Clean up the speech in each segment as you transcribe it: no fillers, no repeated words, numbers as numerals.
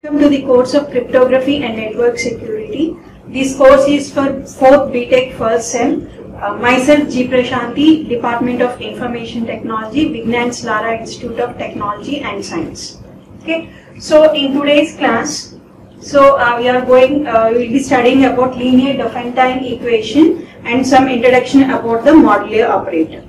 Welcome to the course of Cryptography and Network Security. This course is for 4th BTech first sem. Myself G. Prashanti, Department of Information Technology, Vignan Lara Institute of Technology and Science. Okay. So in today's class, we will be studying about linear Diophantine equation and some introduction about the modular operator.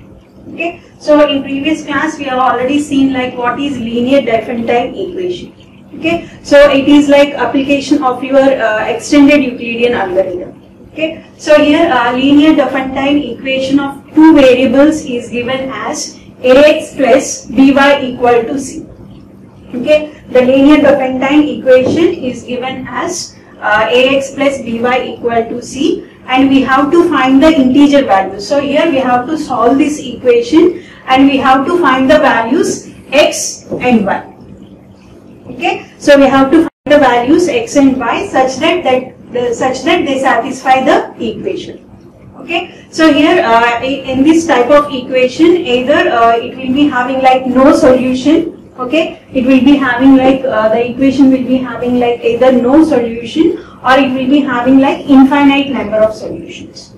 Okay. So in previous class we have already seen like what is linear Diophantine equation. Okay, so it is like application of your extended Euclidean algorithm. Okay, so here linear Diophantine equation of two variables is given as ax plus by equal to c. Okay, the linear Diophantine equation is given as ax plus by equal to c, and we have to find the integer values. So here we have to solve this equation and we have to find the values x and y. Okay, so we have to find the values x and y such that they satisfy the equation. Okay, so here in this type of equation, either it will be having like no solution. Okay, it will be having like the equation will be having like either no solution or it will be having like infinite number of solutions.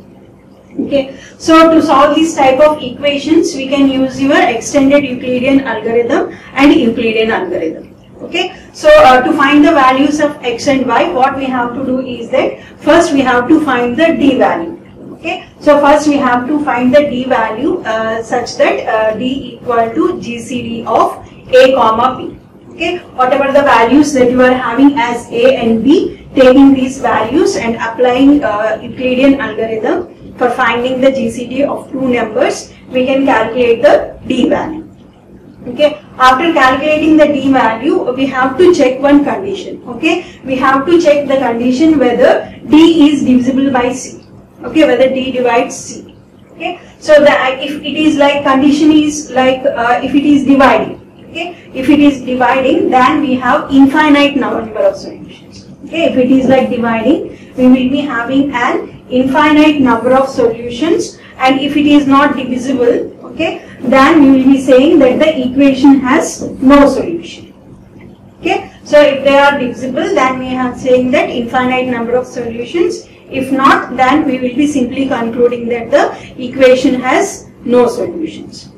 Okay, so to solve this type of equations, we can use your extended Euclidean algorithm and Euclidean algorithm. Okay, so to find the values of x and y, what we have to do is that first we have to find the d value. Okay, so first we have to find the d value such that d equal to GCD of a comma b. Okay, whatever the values that you are having as a and b, taking these values and applying Euclidean algorithm for finding the GCD of two numbers, we can calculate the d value. Okay, after calculating the d value, we have to check one condition. Okay, we have to check the condition whether d is divisible by c. Okay, whether d divides c. Okay, so if it is like condition is like if it is dividing. Okay, if it is dividing, then we have infinite number of solutions. Okay, if it is like dividing, we will be having an infinite number of solutions, and if it is not divisible, okay, then we will be saying that the equation has no solution. Okay, so if they are divisible, then we are saying that infinite number of solutions. If not, then we will be simply concluding that the equation has no solutions.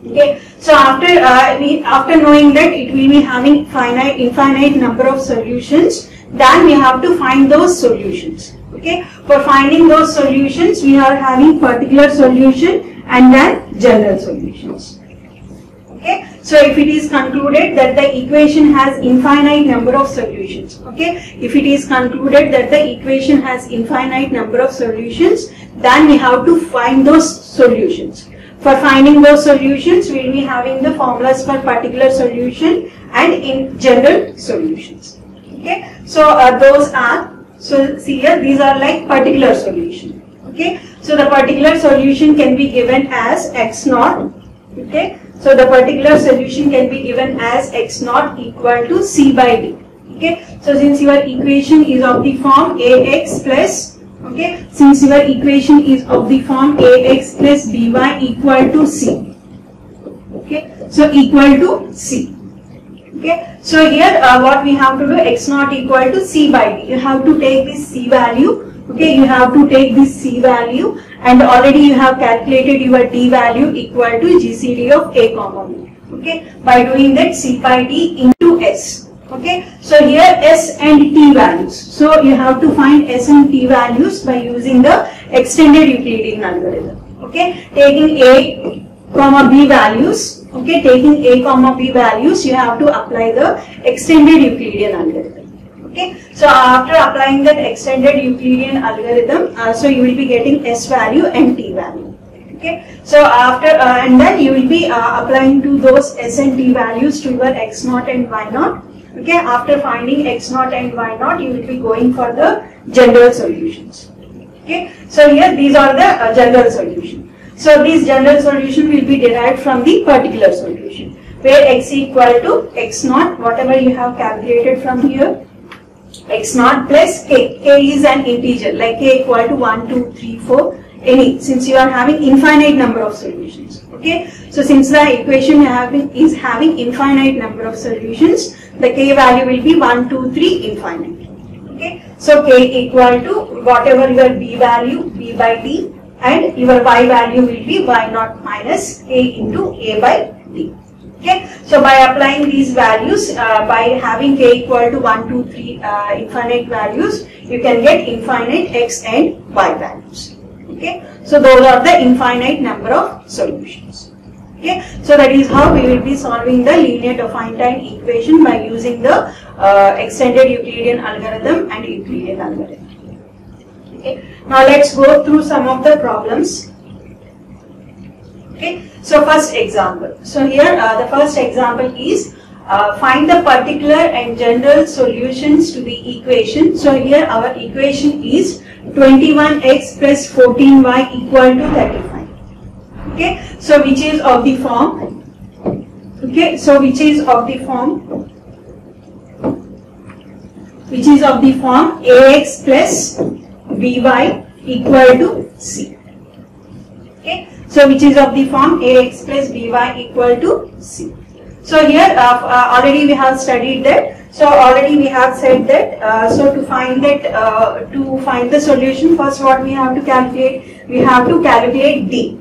Okay, so after knowing that it will be having infinite number of solutions, then we have to find those solutions. Okay, for finding those solutions, we are having particular solution and then general solutions. Okay, so if it is concluded that the equation has infinite number of solutions, okay, if it is concluded that the equation has infinite number of solutions, then we have to find those solutions. For finding those solutions, we will be having the formulas for particular solution and in general solutions. Okay, so those are, so see here, these are like particular solution. Okay, so the particular solution can be given as x naught. Okay, so the particular solution can be given as x naught equal to c by d. Okay, so since your equation is of the form ax plus, okay, since your equation is of the form ax plus by equal to c. Okay, so equal to c. Okay, so here what we have to do, x naught equal to c by d. You have to take this c value. Okay, you have to take this c value, and already you have calculated your d value equal to GCD of a comma b. Okay, by doing that c by d into s. Okay, so here s and t values. So you have to find s and t values by using the extended Euclidean algorithm. Okay, taking a comma b values. Okay, taking a comma b values, you have to apply the extended Euclidean algorithm. Okay, so after applying that extended Euclidean algorithm, so you will be getting s value and t value. Okay, so after and then you will be applying to those s and t values to your x naught and y naught. Okay, after finding x naught and y naught, you will be going for the general solutions. Okay, so here these are the general solution. So this general solution will be derived from the particular solution, where x equal to x naught, whatever you have calculated from here, x naught plus k. K is an integer, like k equal to 1, 2, 3, 4, any, since you are having infinite number of solutions. Okay, so since the equation is having infinite number of solutions, the k value will be 1, 2, 3, infinite. Okay, so k equal to whatever your b value, b by d, and your y value will be y naught minus a into a by d. Okay, so by applying these values, by having k equal to 1, 2, 3 infinite values, you can get infinite x and y values. Okay, so those are the infinite number of solutions. Okay, so that is how we will be solving the linear Diophantine equation by using the extended Euclidean algorithm and Euclidean algorithm. Okay, now let's go through some of the problems. Okay, so first example. So here the first example is find the particular and general solutions to the equation. So here our equation is 21x plus 14y equal to 35. Okay, so which is of the form, okay, so which is of the form ax plus by equal to c. Okay, so which is of the form ax plus by equal to c. So here already we have studied that. So already we have said that. So to find the solution, first what we have to calculate? We have to calculate d.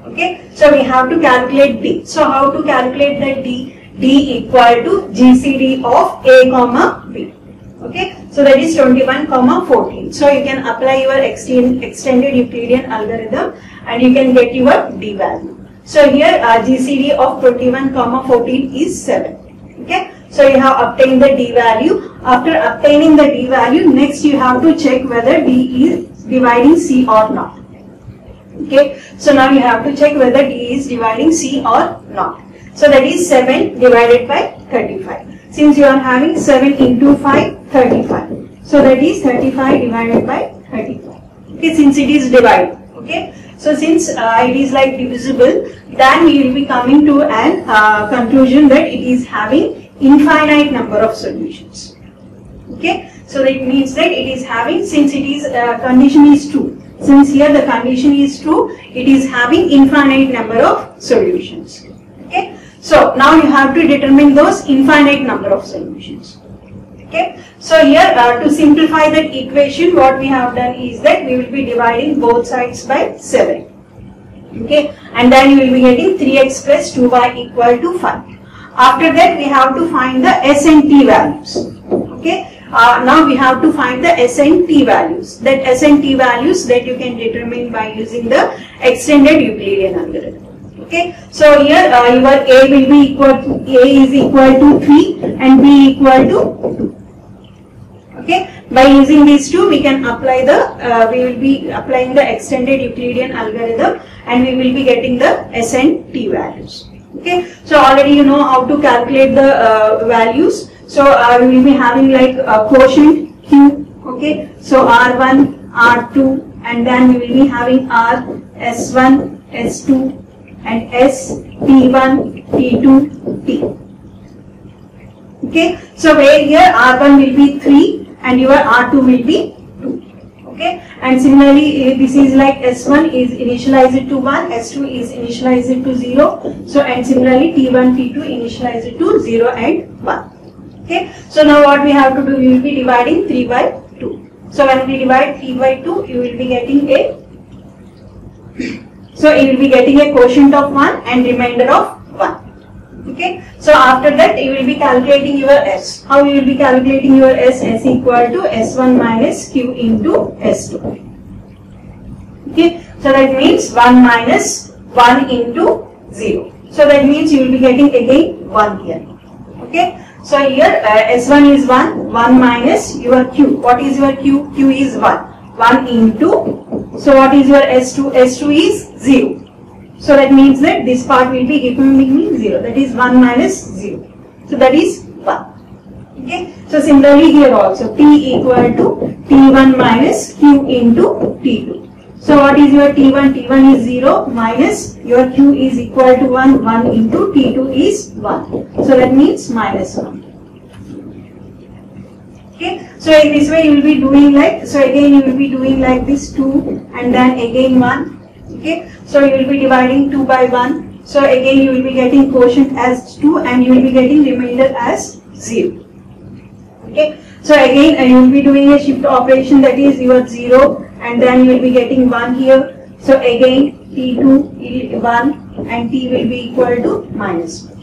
Okay, so we have to calculate d. So how to calculate that d? D equal to GCD of a comma b. Okay, so that is 21 comma 14. So you can apply your extended Euclidean algorithm and you can get your d value. So here GCD of 21 comma 14 is 7. Okay, so you have obtained the d value. After obtaining the d value, next you have to check whether d is dividing c or not. Okay, so now you have to check whether d is dividing c or not. So that is 7 divided by 35. Since you are having 7 into 5, 35. So that is 35 divided by 35. Okay, since it is divided. Okay, so since it is like divisible, then we will be coming to an conclusion that it is having infinite number of solutions. Okay, so that means that it is having, since it is condition is true. Since here the condition is true, it is having infinite number of solutions. Okay, so now you have to determine those infinite number of solutions. Okay, so here to simplify that equation, what we have done is that we will be dividing both sides by 7. Okay, and then you will be getting 3x plus 2y equal to 5. After that we have to find the s and t values. Okay. Now we have to find the s and t values. That s and t values that you can determine by using the extended Euclidean algorithm. Okay, so here your a will be equal to, a is equal to 3 and b equal to 2. Okay, by using these two we can apply the we will be applying the extended Euclidean algorithm and we will be getting the s and t values. Okay, so already you know how to calculate the values. So we will be having like a quotient q. Okay, so r1, r2, and then we will be having r, s1, s2, and s, t1, t2, t. Okay, so where here r1 will be 3 and your r2 will be 2. Okay, and similarly this is like s1 is initialized to 1, s2 is initialized to 0. So and similarly t1, t2 initialized to 0 and 1. Okay, so now what we have to do, we will be dividing 3 by 2. So when we divide 3 by 2, you will be getting a, so you will be getting a quotient of 1 and remainder of 1. Okay, so after that you will be calculating your s. How you will be calculating your s? S equal to s1 minus q into s2. Okay, so that means 1 minus 1 into 0. So that means you will be getting again 1 here. Okay. So here S1 is 1, 1 minus your Q. What is your Q? Q is 1. 1 into, so what is your S2? S2 is 0. So that means that this part will be giving me 0. That is 1 minus 0. So that is 1. Okay. So similarly here also T equal to T1 minus Q into T2. So what is your T1? T1 is 0 minus your Q is equal to 1. 1 into T2 is 1. So that means minus 1. Okay. So in this way you will be doing like, so again you will be doing like this 2 and then again 1. Okay. So you will be dividing 2 by 1. So again you will be getting quotient as 2 and you will be getting remainder as 0. Okay, so again you will be doing a shift operation, that is your 0 and then you will be getting 1 here. So again T2 is 1 and T will be equal to minus 1.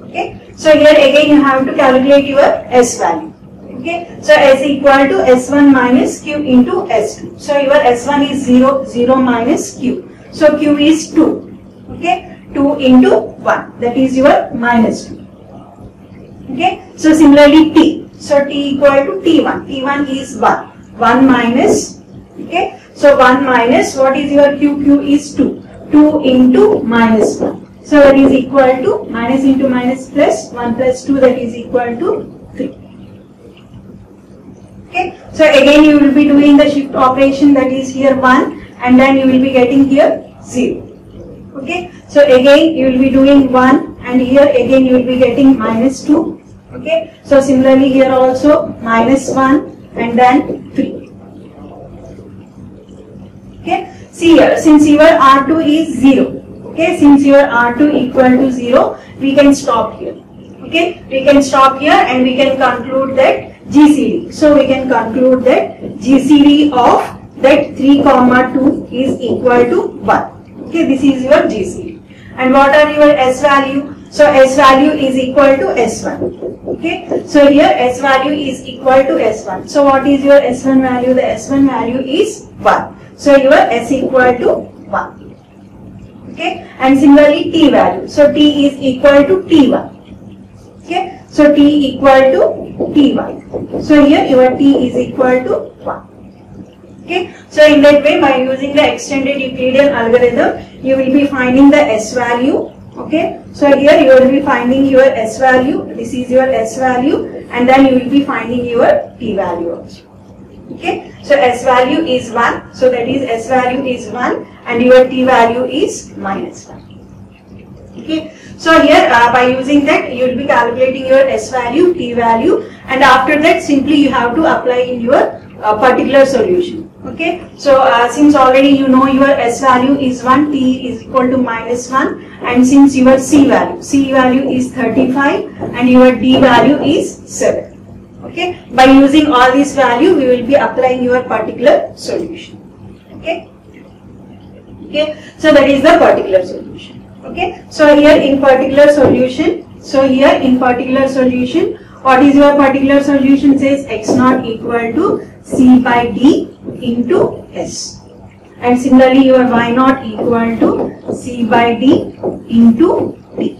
Okay, so here again you have to calculate your S value. Okay, so S equal to S1 minus Q into S2. So your S1 is 0, 0 minus Q. So Q is 2. Okay, 2 into 1, that is your minus 2. Okay, so similarly T. So T equal to T1. T1 is 1. 1 minus, okay, so 1 minus, what is your Q? Q is 2. 2 into minus 1. So that is equal to minus into minus plus 1 plus 2, that is equal to 3. Okay, so again you will be doing the shift operation, that is here 1 and then you will be getting here 0. Okay, so again you will be doing 1 and here again you will be getting minus 2. Okay, so similarly here also minus 1 and then 3. Okay, see here, since your R2 is 0, okay, since your R2 equal to 0, we can stop here. Okay, we can stop here and we can conclude that GCD. So we can conclude that GCD of that 3, 2 is equal to 1. Okay, this is your GCD. And what are your S value? So S value is equal to S1. Okay, so here S value is equal to S1. So what is your S1 value? The S1 value is 1. So your S equal to 1. Okay, and similarly T value. So T is equal to T1. Okay, so T equal to T1. So here your T is equal to 1. Okay, so in that way, by using the extended Euclidean algorithm, you will be finding the S value. Okay, so here you will be finding your S value. This is your S value, and then you will be finding your T value also. Okay, so S value is 1. So that is S value is 1 and your T value is minus 1. Okay, so here by using that you will be calculating your S value, T value, and after that simply you have to apply in your particular solution. Okay, so since already you know your S value is 1, T is equal to minus 1, and since your C value is 35 and your D value is 7. Okay, by using all these value we will be applying your particular solution. Okay, okay, so that is the particular solution. Okay, so here in particular solution, what is your particular solution? Says x0 equal to C by D into S, and similarly your y0 equal to C by D into T.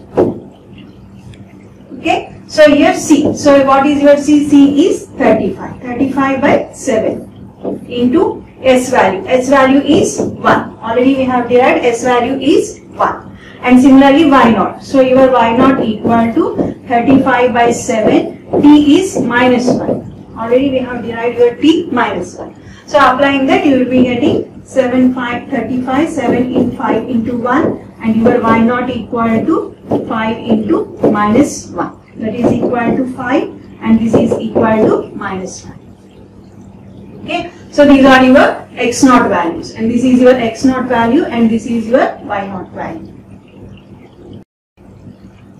Okay, so here C. So what is your C? C is 35. 35 by 7 into S value. S value is 1. Already we have derived S value is 1. And similarly y0. So your y0 equal to 35 by 7. T is minus 1. Already we have derived your T minus 1. So applying that you will be getting 7, 5, 35, 7 in 5 into 1 and your y0 equal to 5 into minus 1. That is equal to 5 and this is equal to minus 1. Okay, so these are your x0 values and this is your x0 value and this is your y0 value.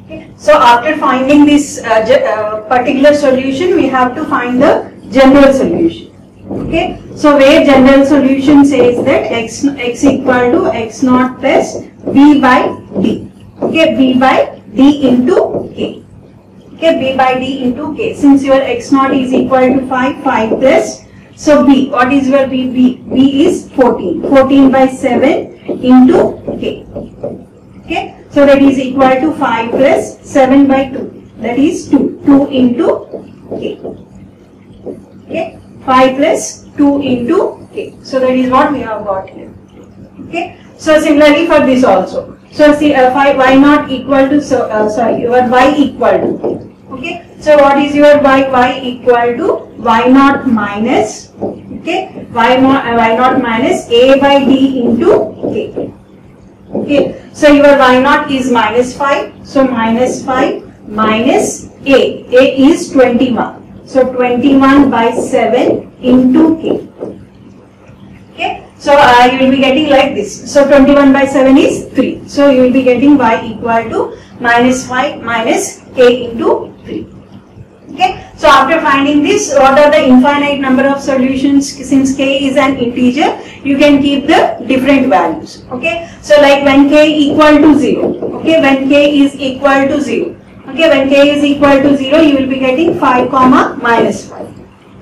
Okay, so after finding this particular solution, we have to find the general solution. Okay, so where general solution says that x equal to x0 plus b by d. Okay, b by d into k. Okay, b by d into k. Since your x0 is equal to 5, 5 plus. So b, what is your b? B is 14. 14 by 7 into k. Okay, so that is equal to 5 plus 7 by 2. That is 2. 2 into k. Okay, 5 plus 2 into k. So that is what we have got here. Okay, so similarly for this also. So see, y0 equal to your y equal to. Okay, so what is your y equal to y0 minus, okay, y0 minus a by d into k. Okay, so your y0 is minus 5, so minus 5 minus a is 21, so 21 by 7 into k. Okay, so you will be getting like this. So 21 by 7 is 3, so you will be getting y equal to minus 5 minus k into 3. So after finding this, what are the infinite number of solutions? Since k is an integer, you can keep the different values. Okay. So like when k equal to 0. Okay. When k is equal to 0. Okay. When k is equal to 0, you will be getting 5 comma minus 5.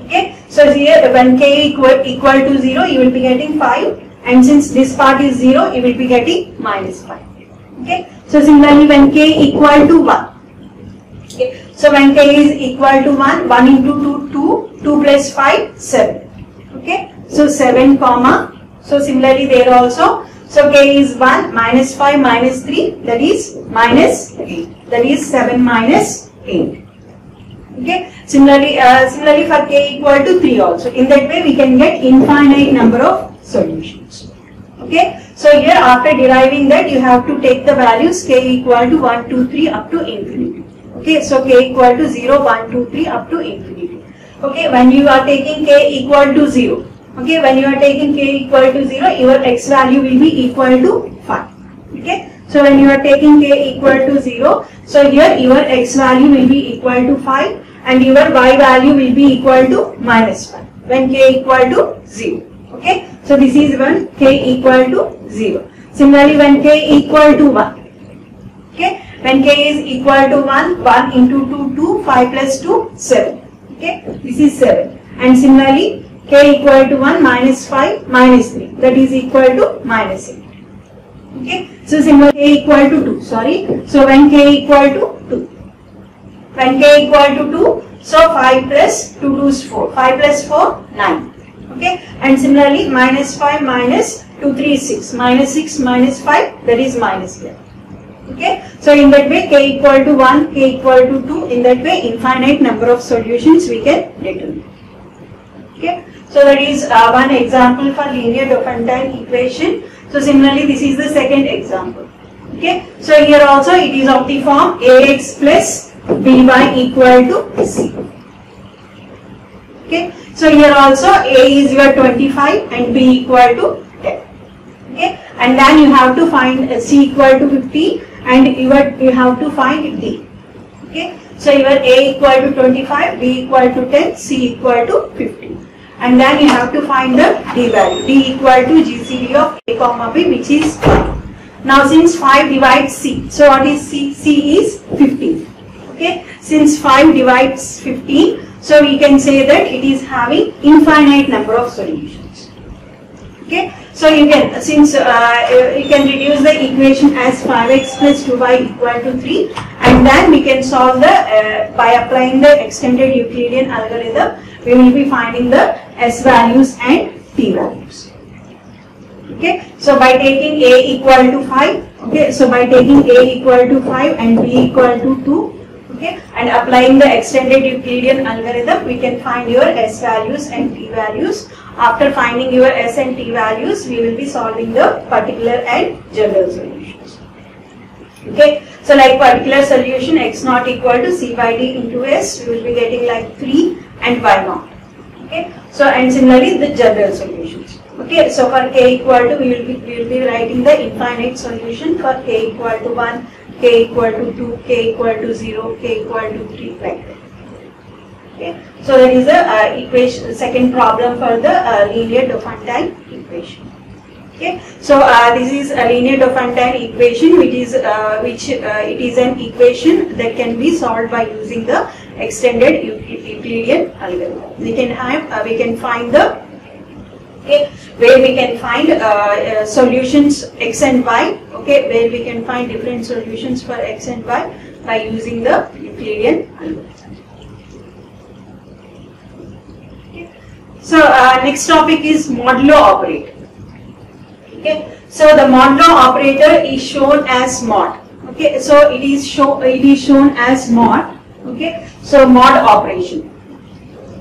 Okay. So here when k equal to 0, you will be getting 5. And since this part is 0, you will be getting minus 5. Okay. So similarly when k equal to 1. Okay. So when k is equal to 1, 1 into 2, 2 plus 5, 7. Okay. So 7 comma. So similarly there also. So k is 1, minus 5, minus 3, that is minus 8. That is 7 minus 8. Okay. Similarly for k equal to 3 also. In that way we can get infinite number of solutions. Okay. So here after deriving that, you have to take the values k equal to 1, 2, 3 up to infinity. Okay. So k equal to 0, 1, 2, 3 up to infinity. Okay. When you are taking k equal to 0. Okay. When you are taking k equal to 0, your x value will be equal to 5. Okay. So when you are taking k equal to 0, so here your x value will be equal to 5 and your y value will be equal to minus 5 when k equal to 0. Okay. So this is when k equal to 0. Similarly when k equal to 1. Okay. When k is equal to 1, 1 into 2, 2, 5 plus 2, 7. Okay. This is 7. And similarly k equal to 1 minus 5 minus 3, that is equal to minus 8. Okay. So similarly k equal to 2. Sorry. So when k equal to 2. When k equal to 2, so 5 plus 2 is 4. 5 plus 4, 9. Okay. And similarly minus 5 minus 2, 3 is 6. Minus 6 minus 5, that is minus 11. Okay. So in that way k equal to 1, k equal to 2, in that way infinite number of solutions we can determine. Okay. So that is one example for linear Diophantine equation. So similarly this is the second example. Okay. So here also it is of the form ax plus by equal to c. Okay. So here also a is your 25 and b equal to 10. Okay. And then you have to find c equal to 50 and you have to find d. Okay. So your a equal to 25, b equal to 10, c equal to 50. And then you have to find the d value. D equal to GCD of a comma b, which is 5. Now since 5 divides c, so what is c? C is 15. Okay. Since 5 divides 15, so we can say that it is having infinite number of solutions. Okay. So you can, since you can reduce the equation as 5x plus 2y equal to 3, and then we can solve the, by applying the extended Euclidean algorithm, we will be finding the s values and t values. Okay. So by taking a equal to 5, okay, so by taking a equal to 5 and b equal to 2, okay, and applying the extended Euclidean algorithm, we can find your s values and t values. After finding your s and t values, we will be solving the particular and general solutions. Okay. So like particular solution x naught equal to c by d into s, we will be getting like 3 and y naught. Okay. So and similarly the general solutions. Okay. So for k equal to, we will be writing the infinite solution for k equal to 1, k equal to 2, k equal to 0, k equal to 3, like that. Okay. So that is the equation, second problem for the linear Diophantine equation. Okay. So this is a linear Diophantine equation, which is it is an equation that can be solved by using the extended Euclidean algorithm. We can find the, okay, where we can find solutions x and y. Okay, where we can find different solutions for x and y by using the Euclidean algorithm. Okay. So next topic is modulo operator. Okay. So the modulo operator is shown as mod. Okay. So it is shown as mod. Okay. So mod operation.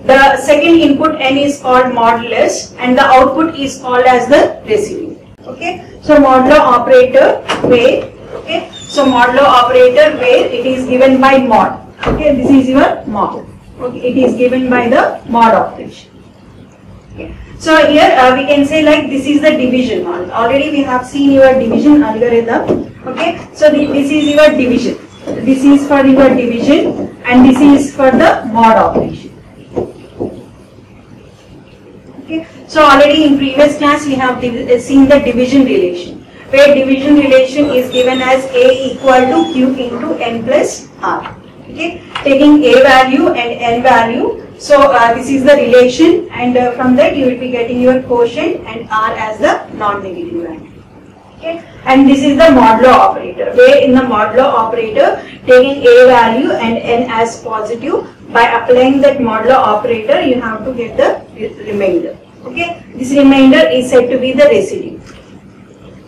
The second input n is called modulus and the output is called as the residue. Okay. So modulo operator where, okay, so modulo operator where it is given by mod. Okay, this is your mod. Okay, it is given by the mod operation. Okay. So here we can say like this is the division. Already we have seen your division algorithm. Okay, so this is your division. This is for your division and this is for the mod operation. Okay, so already in previous class we have seen the division relation, where division relation is given as A equal to Q into N plus R. Okay, taking A value and N value. So this is the relation, and from that you will be getting your quotient and R as the non-negative value. Okay, and this is the modulo operator, where in the modulo operator taking A value and N as positive, by applying that modulo operator you have to get the remainder. Okay, this remainder is said to be the residue.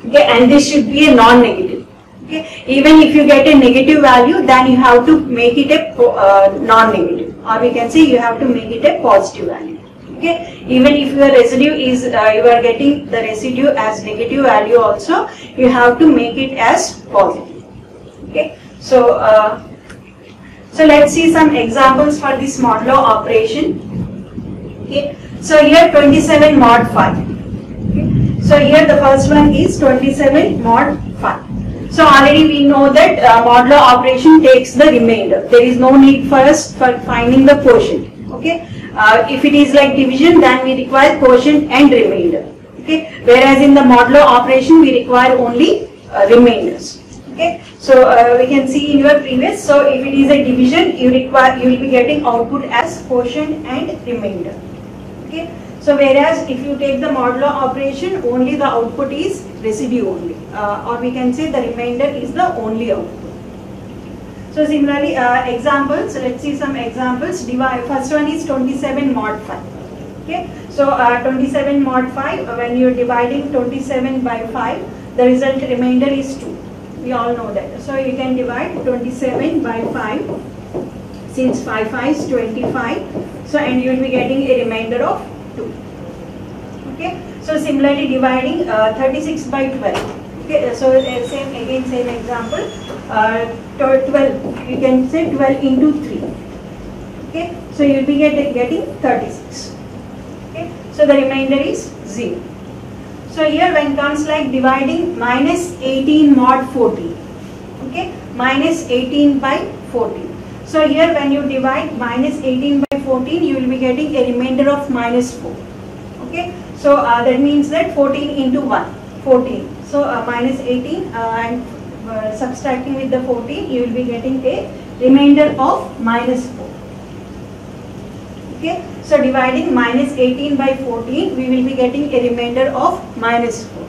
Okay, and this should be a non-negative. Okay, even if you get a negative value, then you have to make it a non-negative, or we can say you have to make it a positive value. Okay, even if your residue is you are getting the residue as negative value also, you have to make it as positive. Okay, so so let's see some examples for this modulo operation. Okay, so here 27 mod 5. Okay, so here the first one is 27 mod 5. So already we know that modulo operation takes the remainder. There is no need for us for finding the quotient. Okay, if it is like division, then we require quotient and remainder. Okay, whereas in the modulo operation we require only remainders. Okay, so we can see in your previous. So if it is a division, you will be getting output as quotient and remainder. Okay, so whereas if you take the modulo operation, only the output is residue only, or we can say the remainder is the only output. So similarly, examples. Let's see some examples. First one is 27 mod 5. Okay, so 27 mod 5. When you are dividing 27 by 5, the result remainder is 2. We all know that. So you can divide 27 by 5. Since 5 5 is 25. So and you will be getting a remainder of 2. Okay. So similarly, dividing 36 by 12. Okay, so same example. 12, you can say 12 into 3. Okay, so you will be getting 36. Okay, so the remainder is 0. So here when comes like dividing minus 18 mod 14. Okay, minus 18 by 14. So here when you divide minus 18 by 14, you will be getting a remainder of minus 4. Okay, so that means that 14 into 1, 14. So minus 18 and subtracting with the 14, you will be getting a remainder of minus 4. Okay, so dividing minus 18 by 14, we will be getting a remainder of minus 4.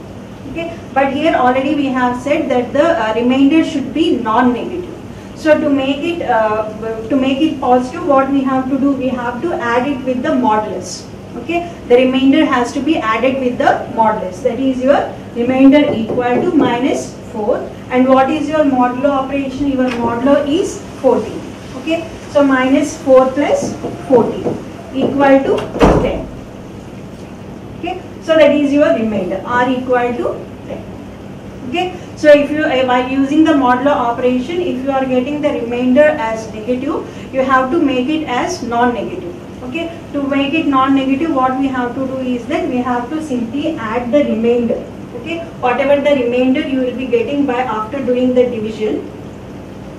Okay, but here already we have said that the remainder should be non-negative. So to make it positive, what we have to do, we have to add it with the modulus. Okay, the remainder has to be added with the modulus. That is your remainder equal to minus 4. And what is your modulo operation? Your modulo is 14. Okay, so minus 4 plus 14 equal to 10. Okay, so that is your remainder, R equal to 10. Okay, so if you by using the modulo operation, if you are getting the remainder as negative, you have to make it as non-negative. Okay, to make it non-negative, what we have to do is that we have to simply add the remainder. Okay, whatever the remainder you will be getting by after doing the division,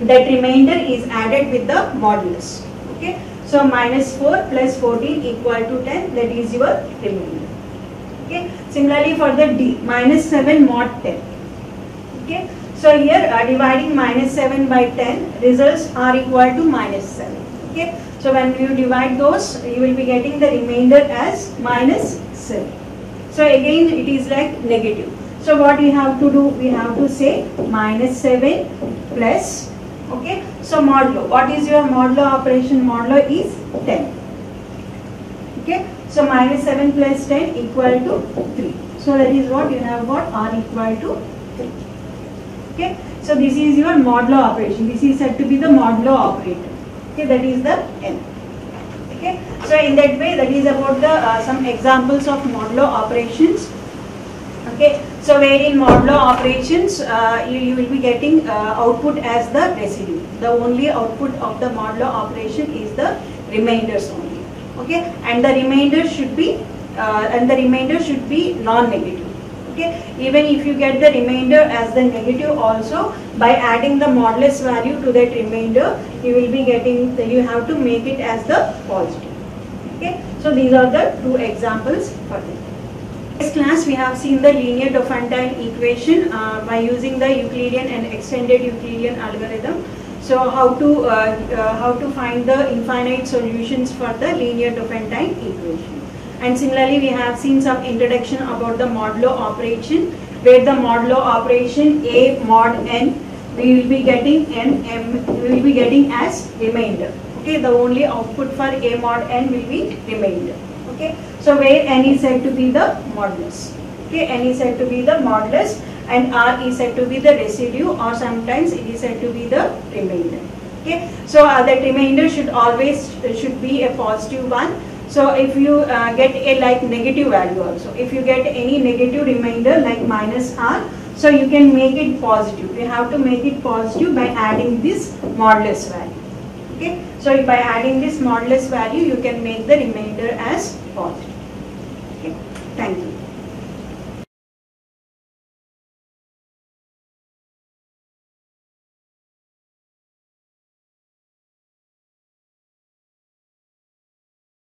that remainder is added with the modulus. Okay, so minus 4 plus 14 equal to 10, that is your remainder. Okay, similarly for the D, minus 7 mod 10. Okay, so here dividing minus 7 by 10, results are equal to minus 7. Okay, so when you divide those, you will be getting the remainder as minus 7. So again it is like negative. So what we have to do, we have to say minus 7 plus, okay, so modulo. What is your modulo operation? Modulo is 10. Okay, so minus 7 plus 10 equal to 3. So that is what you have got, R equal to 3. Okay, so this is your modulo operation. This is said to be the modulo operator. Okay, that is the N. Okay, so in that way, that is about the some examples of modulo operations. Okay, so where in modulo operations you will be getting output as the residue. The only output of the modulo operation is the remainders only. Okay, and the remainder should be non-negative. Okay, even if you get the remainder as the negative also, by adding the modulus value to that remainder, you will be getting, you have to make it as the positive. Okay, so these are the two examples for this. In this class we have seen the linear Diophantine equation by using the Euclidean and extended Euclidean algorithm. So how to find the infinite solutions for the linear Diophantine equation. And similarly we have seen some introduction about the modulo operation, where the modulo operation A mod n, we will be getting n m, we will be getting as remainder. Okay, the only output for A mod n will be remainder. Okay, so where n is said to be the modulus. Okay, n is said to be the modulus and r is said to be the residue, or sometimes it is said to be the remainder. Okay, so that remainder should always be a positive one. So if you get a like negative value also, if you get any negative remainder like minus r, so you can make it positive. You have to make it positive by adding this modulus value. Okay, so by adding this modulus value, you can make the remainder as positive.